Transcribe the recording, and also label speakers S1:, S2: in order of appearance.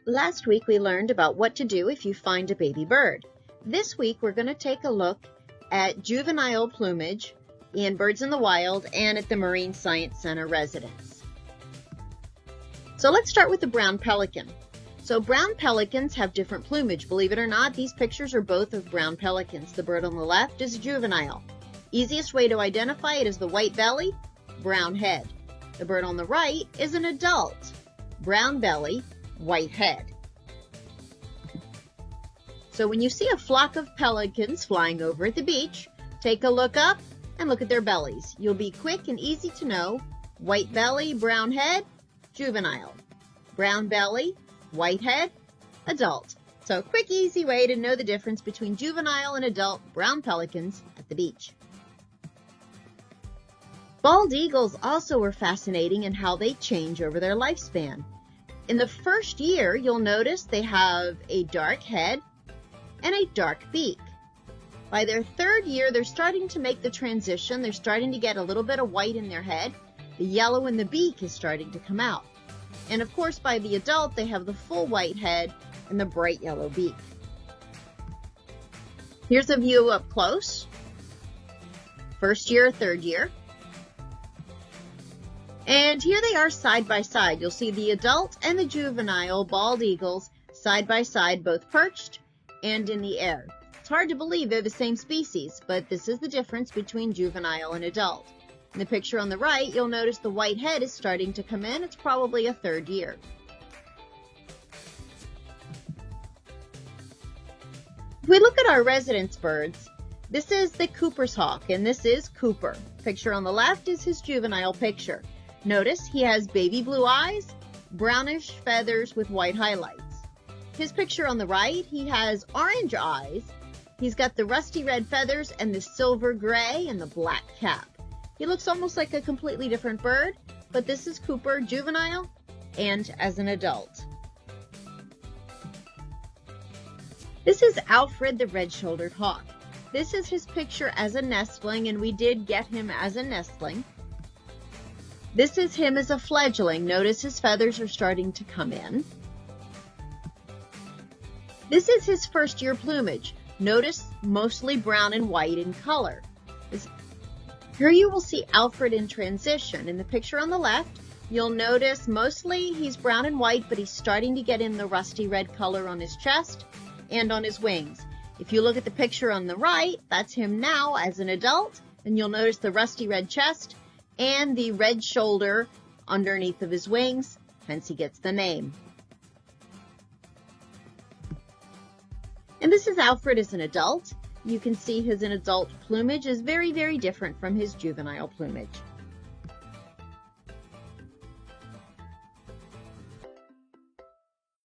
S1: Last week we learned about what to do if you find a baby bird. This week we're going to take a look at juvenile plumage in Birds in the Wild and at the Marine Science Center residence. So let's start with the brown pelican. So brown pelicans have different plumage. Believe it or not, these pictures are both of brown pelicans. The bird on the left is a juvenile. Easiest way to identify it is the white belly, brown head. The bird on the right is an adult. Brown belly, white head. So when you see a flock of pelicans flying over at the beach, take a look up and look at their bellies. You'll be quick and easy to know. White belly, brown head, juvenile. Brown belly, white head, adult. So a quick, easy way to know the difference between juvenile and adult brown pelicans at the beach. Bald eagles also are fascinating in how they change over their lifespan. In the first year, you'll notice they have a dark head and a dark beak. By their third year, they're starting to make the transition. They're starting to get a little bit of white in their head. The yellow in the beak is starting to come out. And of course, by the adult, they have the full white head and the bright yellow beak. Here's a view up close. First year, third year. And here they are side by side. You'll see the adult and the juvenile bald eagles side by side, both perched and in the air. It's hard to believe they're the same species, but this is the difference between juvenile and adult. In the picture on the right, you'll notice the white head is starting to come in. It's probably a third year. If we look at our residence birds, this is the Cooper's hawk, and this is Cooper. Picture on the left is his juvenile picture. Notice he has baby blue eyes, brownish feathers with white highlights. His picture on the right, he has orange eyes. He's got the rusty red feathers and the silver gray and the black cap. He looks almost like a completely different bird, but this is Cooper, juvenile and as an adult. This is Alfred the Red-Shouldered Hawk. This is his picture as a nestling, and we did get him as a nestling. This is him as a fledgling. Notice his feathers are starting to come in. This is his first year plumage. Notice mostly brown and white in color. Here you will see Alfred in transition. In the picture on the left, you'll notice mostly he's brown and white, but he's starting to get in the rusty red color on his chest and on his wings. If you look at the picture on the right, that's him now as an adult, and you'll notice the rusty red chest and the red shoulder underneath of his wings, hence he gets the name. And this is Alfred as an adult. You can see his adult plumage is very, very different from his juvenile plumage.